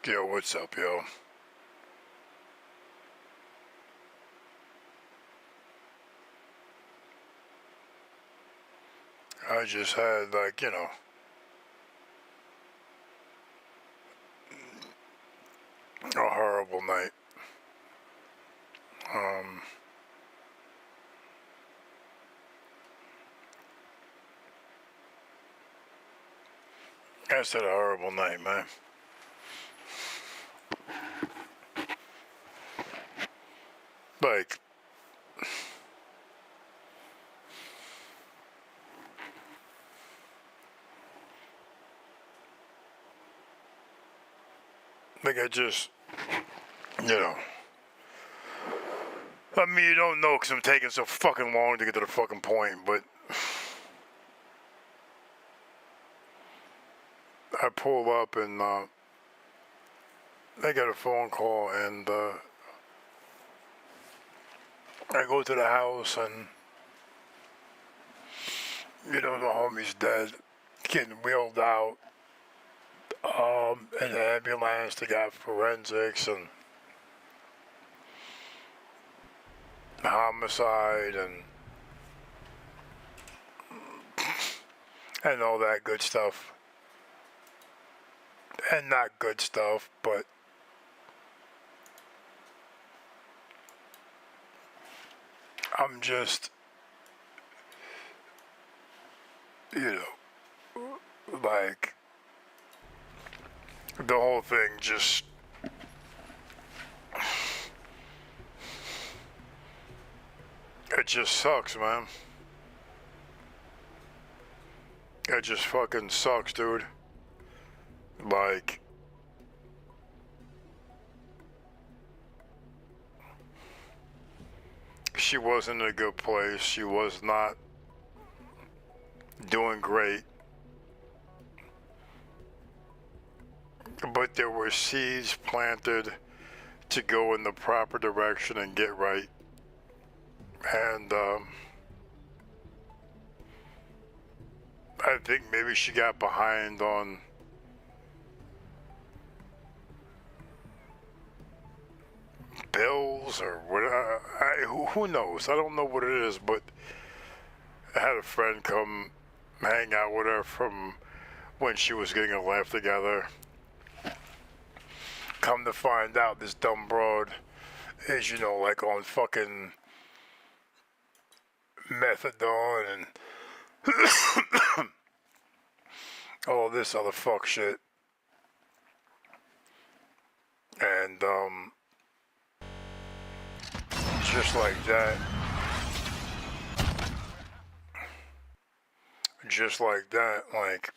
Yo, what's up, yo? I just had, like, a horrible night. Um, I said a horrible night, man. Like, I just, you know. I mean, you don't know because I'm taking so fucking long to get to the fucking point, but I pull up and, I get a phone call and, I go to the house and, the homie's dead, getting wheeled out, in the ambulance. They got forensics and homicide and all that good stuff. And not good stuff, but I'm just, like, the whole thing just, it just sucks, man. It just fucking sucks, dude. Like, she wasn't in a good place. She was not doing great. But there were seeds planted to go in the proper direction and get right. And, I think maybe she got behind on bills or whatever. Who knows? I don't know what it is, but I had a friend come hang out with her from when she was getting her life together. Come to find out, this dumb broad is, like on fucking methadone and all this other fuck shit. And, just like that. Just like that, like,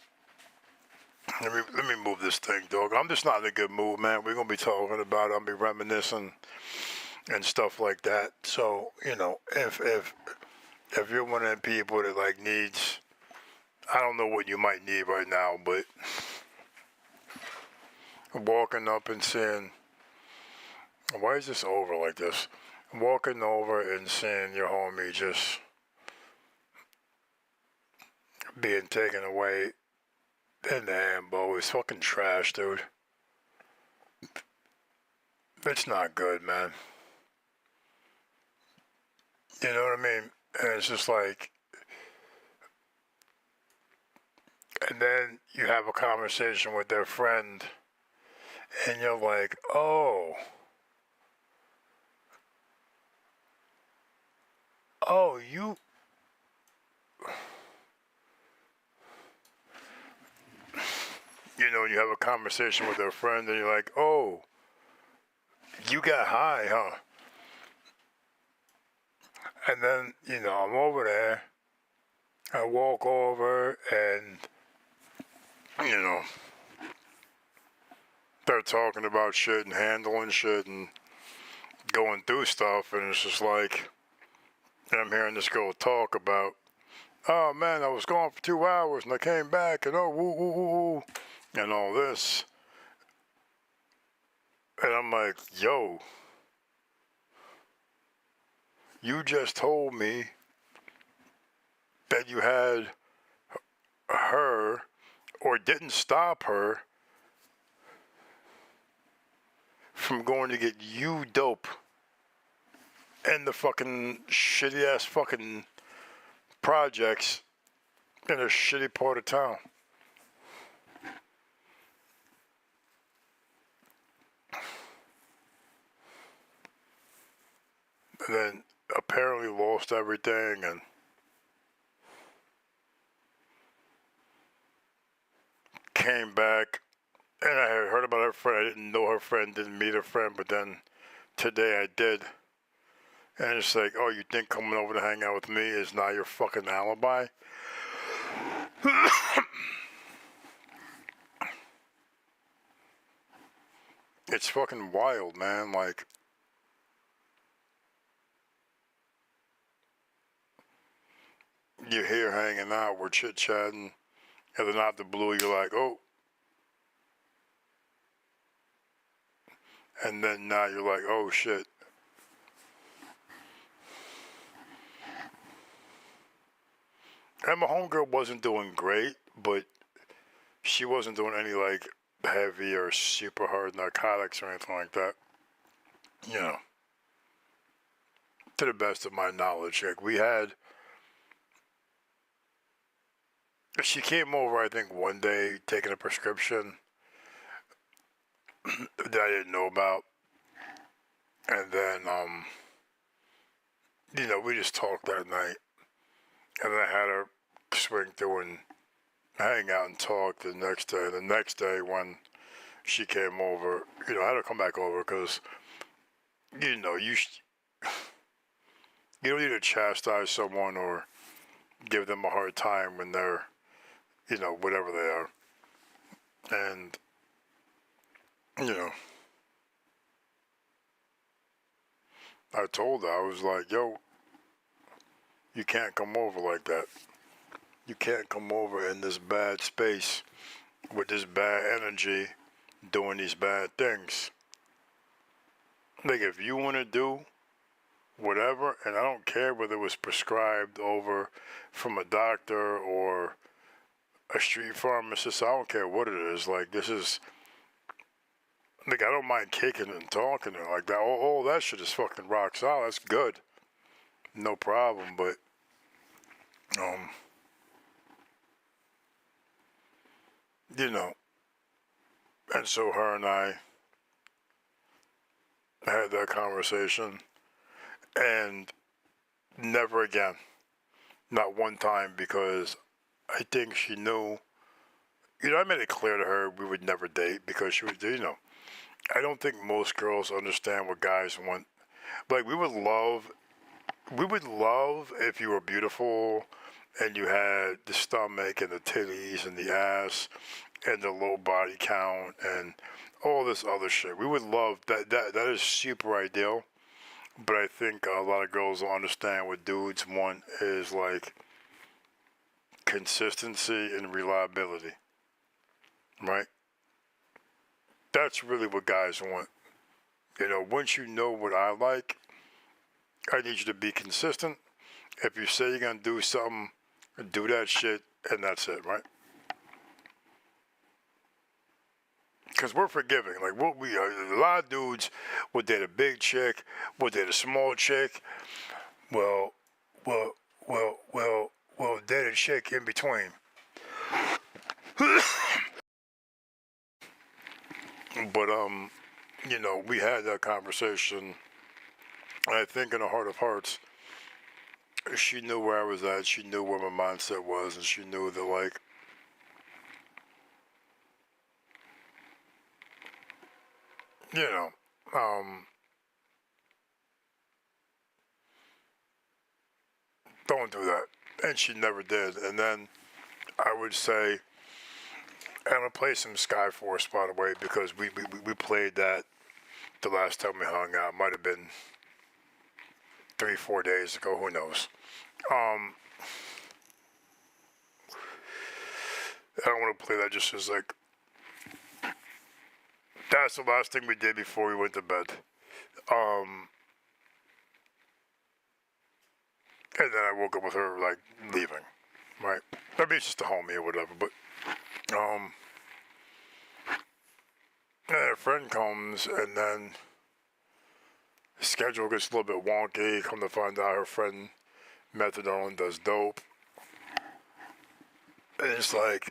let me move this thing, dog. I'm just not in a good mood, man. We're gonna be talking about it. I'll be reminiscing and stuff like that. So, if you're one of them people that like needs, I don't know what you might need right now, but walking up and seeing, why is this over like this? Walking over and seeing your homie just being taken away in the ambo is fucking trash, dude. It's not good, man. You know what I mean? And it's just like, and then you have a conversation with their friend, and you're like, oh, you, you have a conversation with their friend, and you're like, oh, you got high, huh? And then, I'm over there. I walk over and, they're talking about shit and handling shit and going through stuff. And it's just like, and I'm hearing this girl talk about, oh man, I was gone for 2 hours and I came back and oh, woo, woo, woo, woo, and all this. And I'm like, yo, you just told me that you had her or didn't stop her from going to get you dope in the fucking shitty ass fucking projects in a shitty part of town. And then apparently lost everything and came back. And I had heard about her friend. I didn't know her friend, didn't meet her friend, but then today I did. And it's like, oh, you think coming over to hang out with me is not your fucking alibi? It's fucking wild, man. Like, you're here hanging out, we're chit-chatting, and then out the blue, you're like, oh. And then now you're like, oh, shit. And my homegirl wasn't doing great, but she wasn't doing any, like, heavy or super hard narcotics or anything like that. You know, to the best of my knowledge. Like, she came over, I think, one day taking a prescription that I didn't know about. And then, you know, we just talked that night. And then I had her swing through and hang out and talk the next day. The next day when she came over, you know, I had her come back over because, you know, you don't need to chastise someone or give them a hard time when they're, you know, whatever they are. And, you know, I told her, I was like, yo, you can't come over like that. You can't come over in this bad space with this bad energy doing these bad things. Like, if you want to do whatever, and I don't care whether it was prescribed over from a doctor or a street pharmacist, I don't care what it is. Like, this is, like, I don't mind kicking it and talking it like that. Oh, that shit is fucking rock solid. That's good. No problem, but, you know, and so her and I had that conversation, and never again. Not one time, because I think she knew, you know, I made it clear to her we would never date because she would, you know, I don't think most girls understand what guys want. Like, we would love if you were beautiful and you had the stomach and the titties and the ass and the low body count and all this other shit. We would love that. That is super ideal. But I think a lot of girls don't understand what dudes want is like consistency and reliability. Right? That's really what guys want. You know, once you know what I like, I need you to be consistent. If you say you're going to do something, do that shit, and that's it, right? Because we're forgiving. Like, a lot of dudes will date a big chick, will date a small chick. Well, date a chick in between. But, you know, we had that conversation. I think in the heart of hearts, she knew where I was at. She knew where my mindset was, and she knew that, like, you know, don't do that. And she never did. And then I would say, I'm gonna play some Skyforce, by the way, because we played that the last time we hung out. Might have been 3-4 days ago. Who knows? I don't want to play that just as like that's the last thing we did before we went to bed. And then I woke up with her like leaving, right? Maybe it's just a homie or whatever, but and friend comes, and then the schedule gets a little bit wonky. Come to find out her friend methadone does dope. And it's like,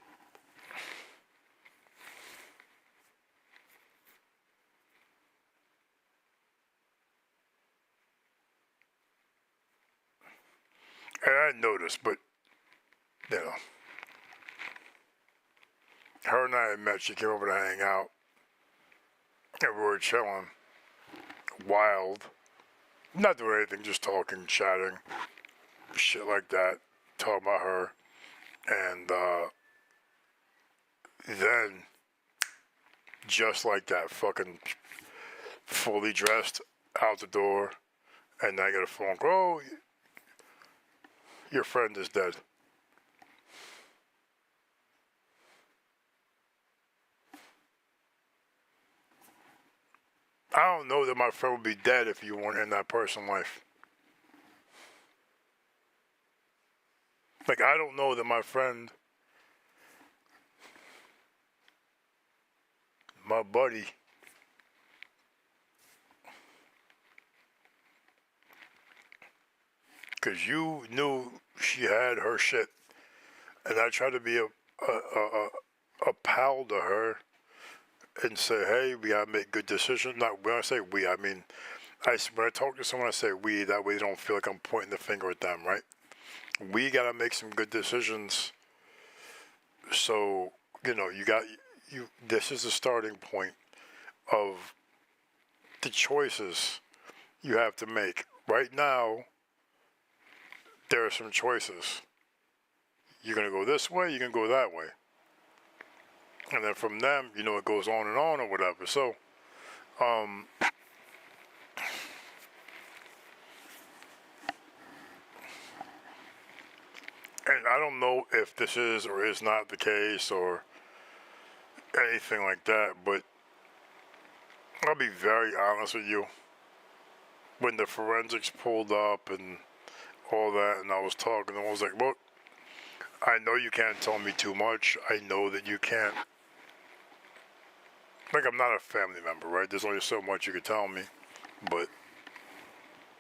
and I didn't notice, but, you know, her and I had met. She came over to hang out, and we were chilling. Wild. Not doing anything, just talking, chatting, shit like that. Talking about her. And then, just like that, fucking fully dressed, out the door, and I get a phone call, oh, your friend is dead. I don't know that my friend would be dead if you weren't in that person's life. Like, I don't know that my friend, my buddy, because you knew she had her shit, and I tried to be a pal to her and say, hey, we gotta make good decisions. Not when I say we, I mean, when I talk to someone, I say we. That way, they don't feel like I'm pointing the finger at them, right? We gotta make some good decisions. So, you know, you. This is the starting point of the choices you have to make. Right now, there are some choices. You're gonna go this way, you're gonna go that way. And then from them, you know, it goes on or whatever. So, and I don't know if this is or is not the case or anything like that, but I'll be very honest with you. When the forensics pulled up and all that, and I was talking, I was like, look, I know you can't tell me too much. I know that you can't. Like, I'm not a family member, right? There's only so much you can tell me. But,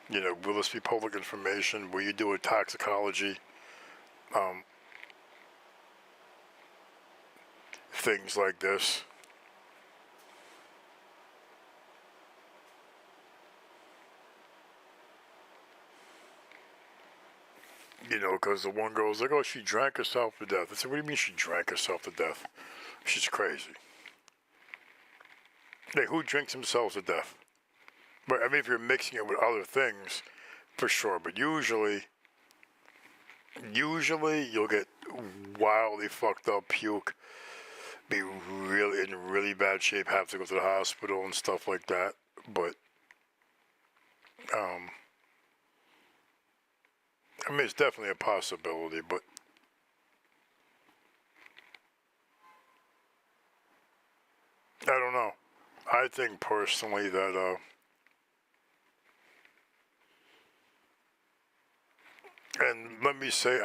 you know, will this be public information? Will you do a toxicology? Things like this. You know, because the one girl was like, oh, she drank herself to death. I said, what do you mean she drank herself to death? She's crazy. Hey, who drinks themselves to death? But, I mean, if you're mixing it with other things, for sure. But usually you'll get wildly fucked up, puke, be really in really bad shape, have to go to the hospital and stuff like that. But, I mean, it's definitely a possibility, but I don't know. I think personally that, and let me say,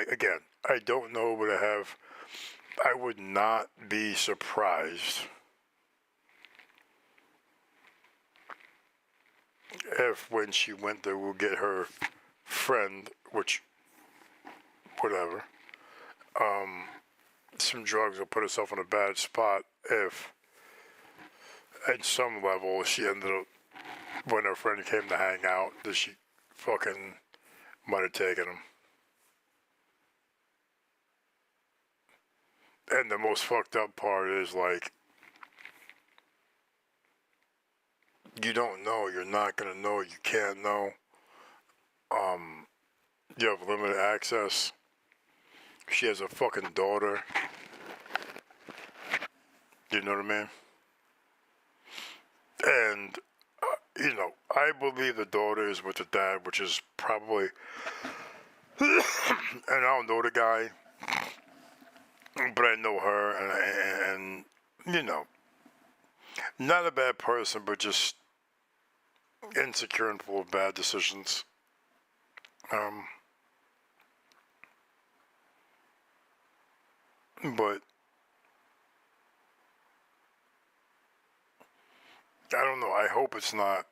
again, I don't know, but I would not be surprised if when she went to go get her friend, which, whatever, some drugs will put herself in a bad spot if, at some level, she ended up, when her friend came to hang out, that she fucking might have taken him. And the most fucked up part is, like, you don't know, you're not gonna know, you can't know. You have limited access. She has a fucking daughter. You know what I mean? And, you know, I believe the daughter is with the dad, which is probably, and I don't know the guy, but I know her, and you know, not a bad person, but just insecure and full of bad decisions. But I don't know. I hope it's not.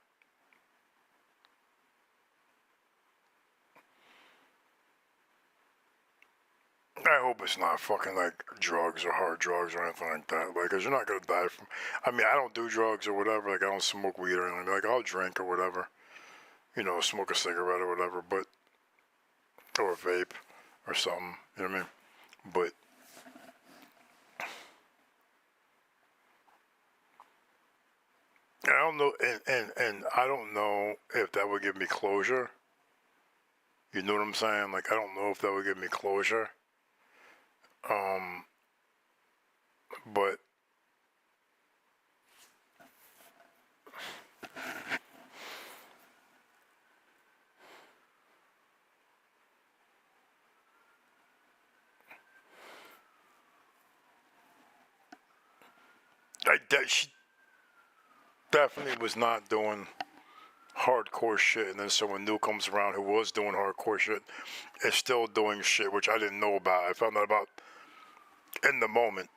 I hope it's not fucking like drugs or hard drugs or anything like that. Like, cause you're not gonna die from. I mean, I don't do drugs or whatever. Like, I don't smoke weed or anything. Like, I'll drink or whatever. You know, smoke a cigarette or whatever, but or a vape or something. You know what I mean? But I don't know, and I don't know if that would give me closure. You know what I'm saying? Like, I don't know if that would give me closure. Um, but she definitely was not doing hardcore shit, and then someone new comes around who was doing hardcore shit is still doing shit which I didn't know about. I found out about in the moment.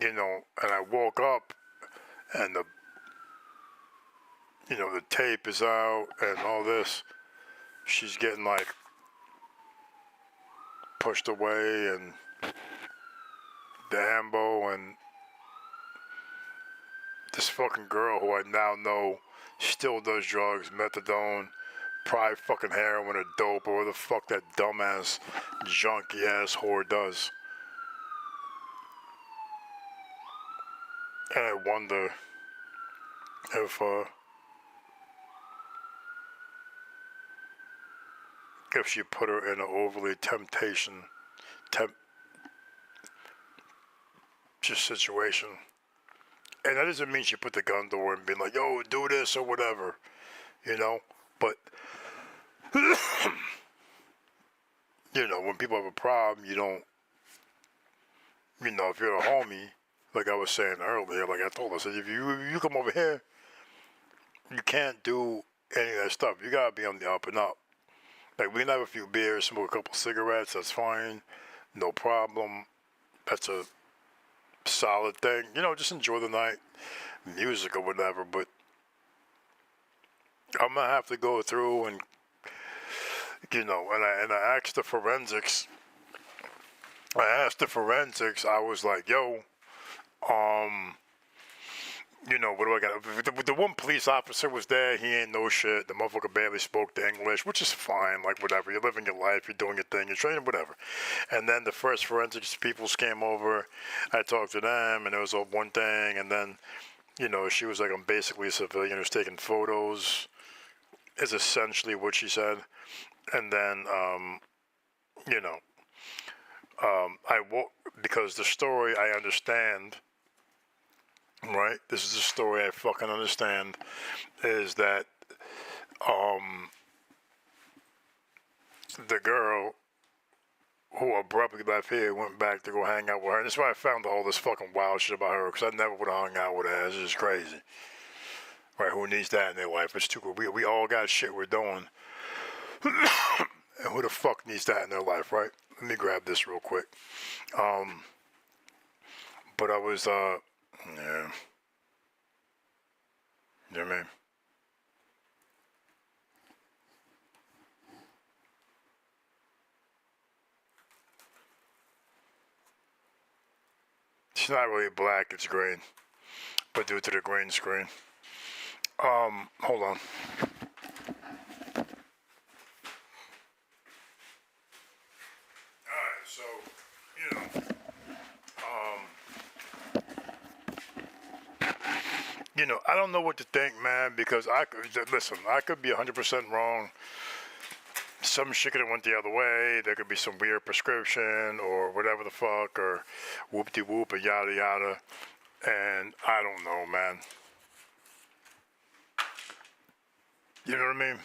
You know, and I woke up and the tape is out and all this. She's getting like pushed away and the ambo and this fucking girl who I now know still does drugs, methadone, probably fucking heroin or dope or whatever the fuck that dumbass, junky ass whore does. And I wonder if she put her in an overly just situation. And that doesn't mean she put the gun to her and been like, yo, do this or whatever, you know? But, you know, when people have a problem, you don't, if you're a homie, like I was saying earlier, like I told her, I said, if you come over here, you can't do any of that stuff. You gotta be on the up and up. Like, we can have a few beers, smoke a couple cigarettes, that's fine, no problem. That's a solid thing. You know, just enjoy the night, music or whatever, but I'm gonna have to go through and, and I asked the forensics. I was like, yo, what do I got? The one police officer was there. He ain't no shit. The motherfucker barely spoke the English, which is fine. Like, whatever. You're living your life. You're doing your thing. You're training, whatever. And then the first forensics people came over. I talked to them, and it was all one thing. And then, she was like, I'm basically a civilian who's taking photos, is essentially what she said. And then, because the story I understand, right? This is the story I fucking understand, is that the girl who abruptly left here went back to go hang out with her. And that's why I found all this fucking wild shit about her, because I never would have hung out with her. It's just crazy. Right? Who needs that in their life? It's too cool. We all got shit we're doing. And who the fuck needs that in their life, right? Let me grab this real quick. But I was, yeah. You know what I mean? It's not really black, it's green. But due to the green screen. Hold on. Alright, so, I don't know what to think, man, because I could be 100% wrong. Some shit could have went the other way. There could be some weird prescription or whatever the fuck, or whoop-de-whoop, or yada yada. And I don't know, man. You know what I mean?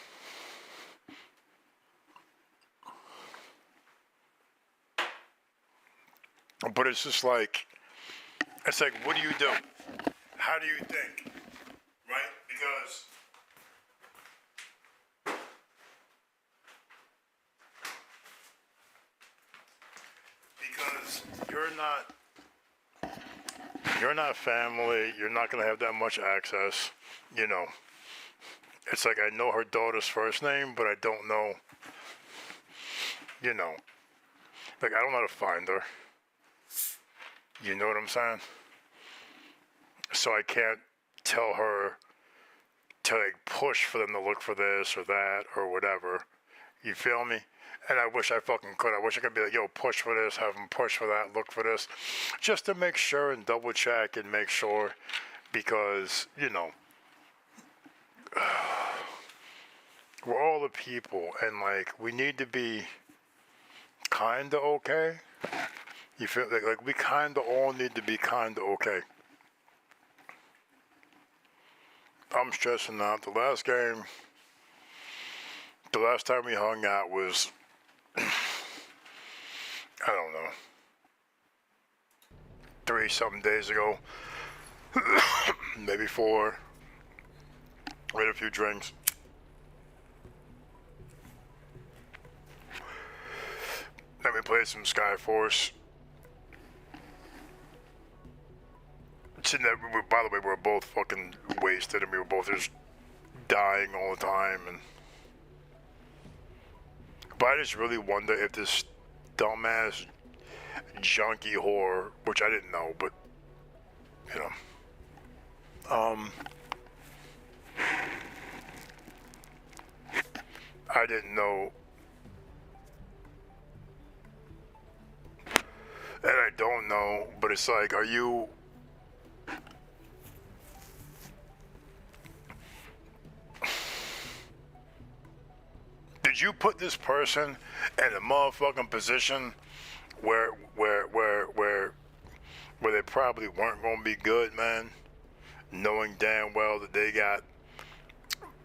But it's just like, what do you do? How do you think? Right? Because because you're not family. You're not gonna have that much access. You know, it's like I know her daughter's first name, but I don't know. You know, like I don't know how to find her. You know what I'm saying? So I can't tell her to like push for them to look for this or that or whatever. You feel me? And I wish I fucking could. I wish I could be like, yo, push for this, have them push for that, look for this. Just to make sure and double check and make sure because, you know, we're all the people and like we need to be kinda okay. You feel like we kinda all need to be kinda okay. I'm stressing out. The last time we hung out was, I don't know, 3-something days ago, maybe 4. We had a few drinks. Then we played some Skyforce. By the way, we were both fucking wasted and we were both just dying all the time. But I just really wonder if this dumbass junkie whore, which I didn't know, but, you know, I didn't know, and I don't know, but it's like, are you... Did you put this person in a motherfucking position where they probably weren't gonna be good, man? Knowing damn well that they got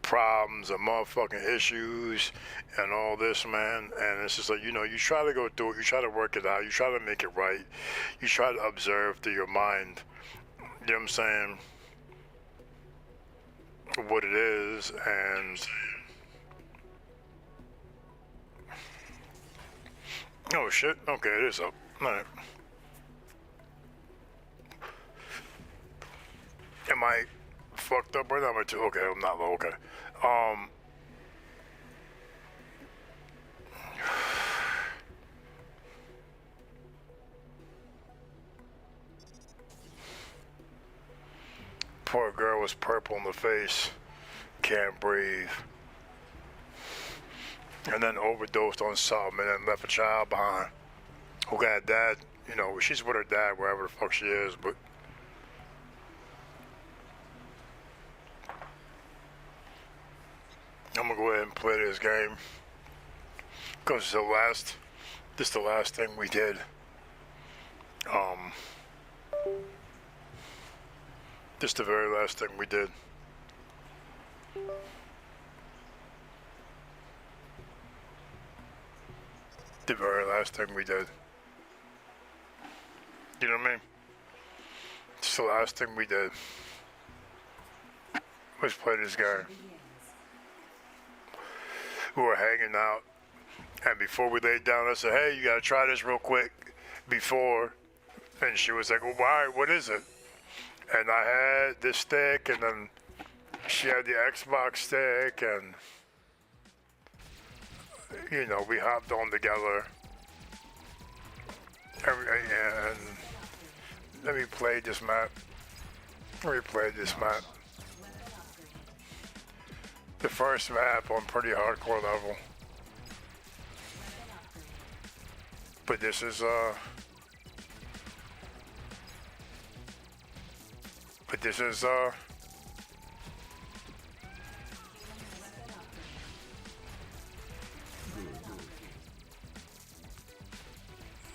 problems and motherfucking issues and all this, man. And it's just like, you know, you try to go through it, you try to work it out, you try to make it right, you try to observe through your mind, you know what I'm saying, what it is, and... Oh shit, okay, it is up. Alright. Am I fucked up right now? Am I too? Okay, I'm not low, okay. Poor girl was purple in the face, can't breathe. And then overdosed on something and then left a child behind who got dad, you know, she's with her dad wherever the fuck she is, but I'm gonna go ahead and play this game because this is the last thing we did. This is the very last thing we did. The very last thing we did. You know what I mean? It's the last thing we did. Let's play this game. We were hanging out, and before we laid down, I said, hey, you gotta try this real quick before. And she was like, well, why? What is it? And I had this stick, and then she had the Xbox stick, and you know, we hopped on together. And let me play this map. The first map on pretty hardcore level. But this is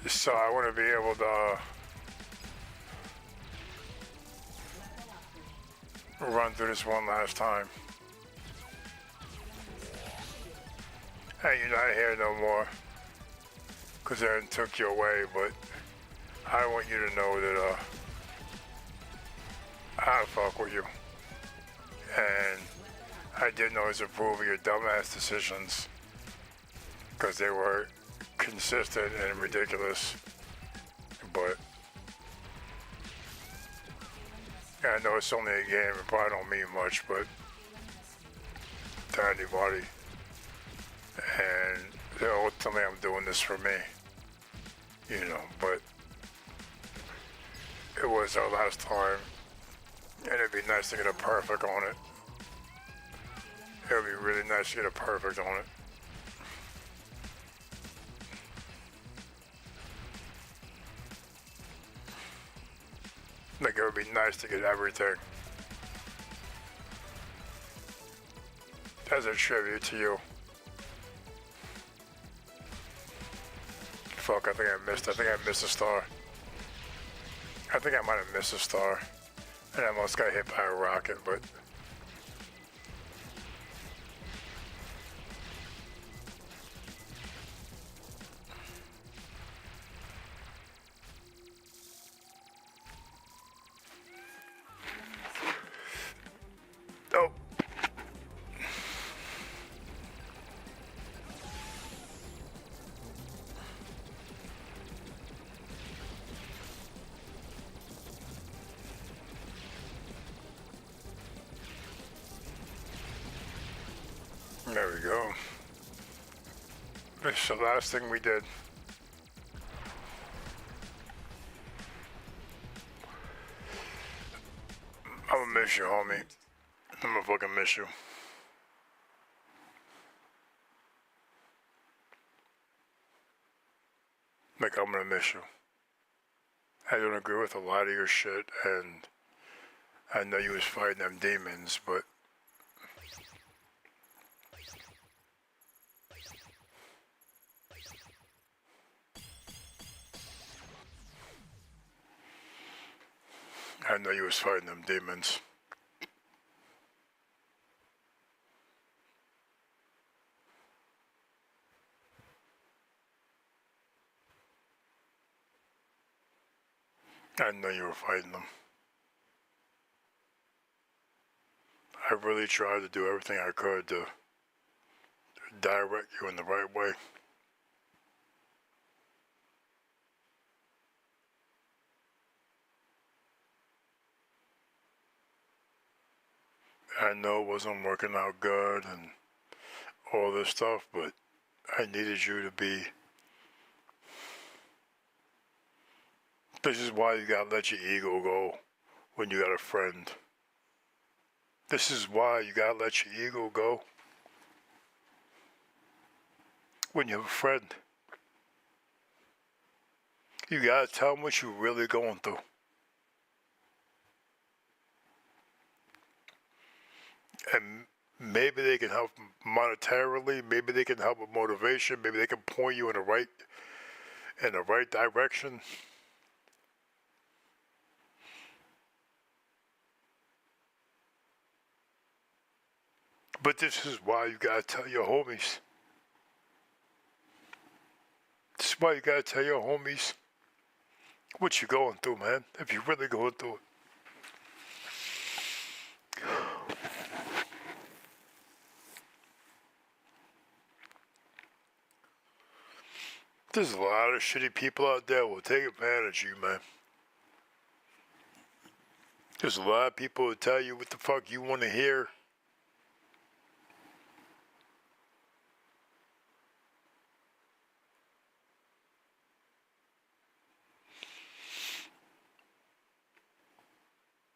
so I want to be able to run through this one last time. Hey, you're not here no more, because Aaron took you away, but I want you to know that I fuck with you. And I didn't always approve of your dumbass decisions, because they were consistent and ridiculous. but I know it's only a game. It probably don't mean much, but to anybody. And ultimately, I'm doing this for me, but it was our last time, and it'd be nice to get a perfect on it. It would be really nice to get a perfect on it. Like, it would be nice to get everything as a tribute to you. Fuck, I think I missed a star. I think I might have missed a star. And I almost got hit by a rocket, but... Oh! There we go. This is the last thing we did. I'm gonna miss you, homie. I'm gonna fucking miss you. Like, I'm gonna miss you. I don't agree with a lot of your shit, and I know you was fighting them demons, but... I know you was fighting them demons. I know you were fighting them. I really tried to do everything I could to direct you in the right way. I know it wasn't working out good and all this stuff, but I needed you to be... This is why you gotta let your ego go when you got a friend. This is why you gotta let your ego go when you have a friend. You gotta tell them what you're really going through. And maybe they can help monetarily, maybe they can help with motivation, maybe they can point you in the right direction. But this is why you gotta tell your homies. This is why you gotta tell your homies what you're going through, man. If you're really going through it. There's a lot of shitty people out there who will take advantage of you, man. There's a lot of people who tell you what the fuck you want to hear.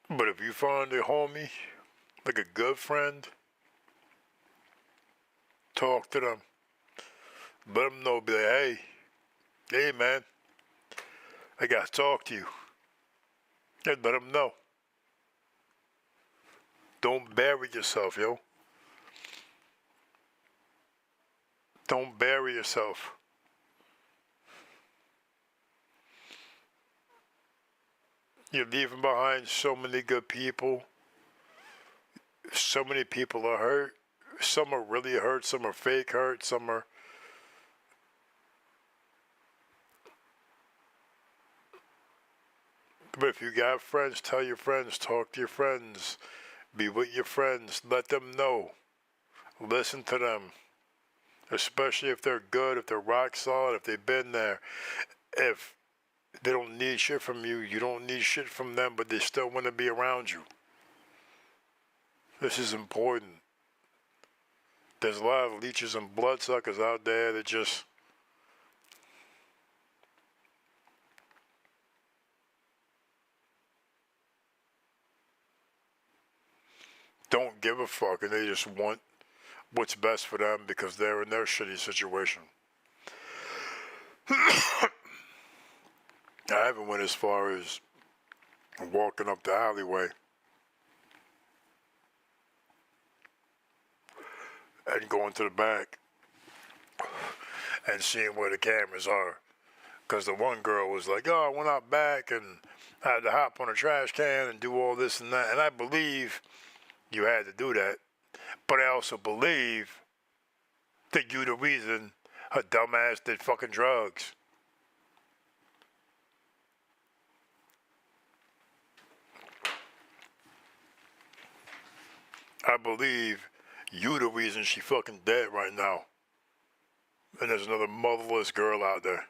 But if you find a homie, like a good friend, talk to them. Let them know, be like, hey man, I gotta talk to you. And let them know. Don't bury yourself, yo. Don't bury yourself. You're leaving behind so many good people. So many people are hurt. Some are really hurt, some are fake hurt, some are... But if you got friends, tell your friends, talk to your friends, be with your friends, let them know. Listen to them. Especially if they're good, if they're rock solid, if they've been there. If They don't need shit from you. You don't need shit from them, but they still want to be around you. This is important. There's a lot of leeches and bloodsuckers out there that just don't give a fuck, and they just want what's best for them because they're in their shitty situation. I haven't went as far as walking up the alleyway and going to the back and seeing where the cameras are. Because the one girl was like, oh, I went out back and I had to hop on a trash can and do all this and that. And I believe you had to do that. But I also believe that you the reason her dumbass did fucking drugs. I believe you the reason she fucking dead right now. And there's another motherless girl out there.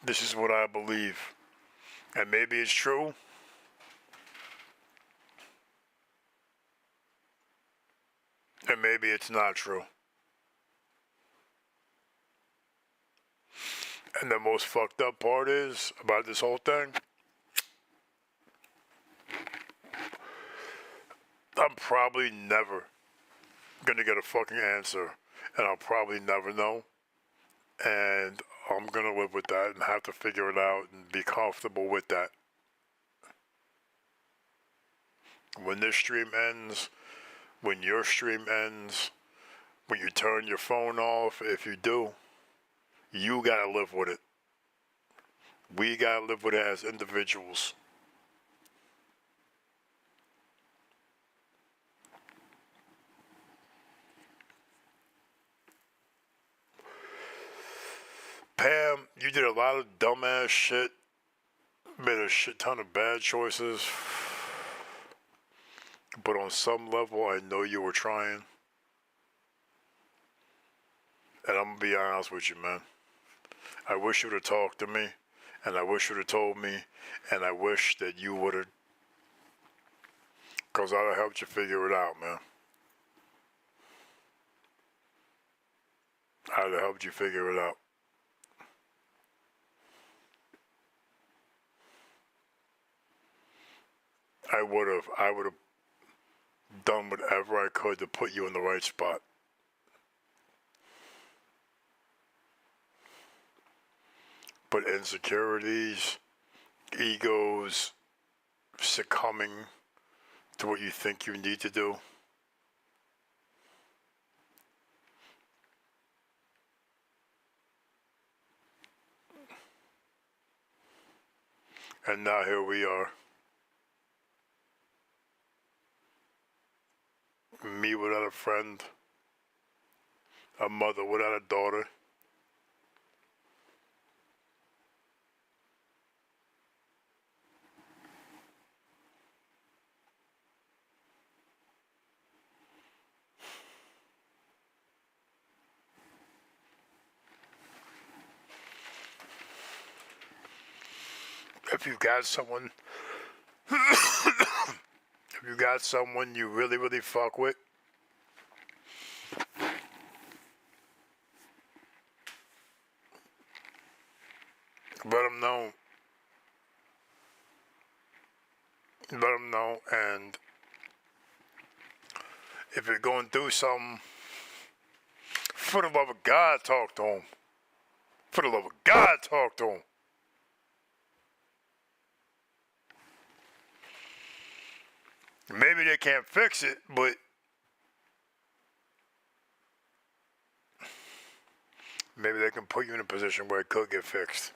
This is what I believe. And maybe it's true. And maybe it's not true. And the most fucked up part is about this whole thing, I'm probably never gonna get a fucking answer. And I'll probably never know. And I'm gonna live with that and have to figure it out and be comfortable with that. When this stream ends, when your stream ends, when you turn your phone off, if you do, you gotta live with it. We gotta live with it as individuals. Pam, you did a lot of dumbass shit, made a shit ton of bad choices, but on some level, I know you were trying. And I'm gonna be honest with you, man. I wish you would have talked to me, and I wish you would have told me, and I wish that you would have, because I'd have helped you figure it out, man. I'd have helped you figure it out. I would have done whatever I could to put you in the right spot. But insecurities, egos, succumbing to what you think you need to do, and now here we are. Me without a friend, a mother without a daughter. If you've got someone, if you got someone you really, really fuck with, let them know. Let them know, and if you're going through something, for the love of God, talk to them. For the love of God, talk to them. Maybe they can't fix it, but maybe they can put you in a position where it could get fixed.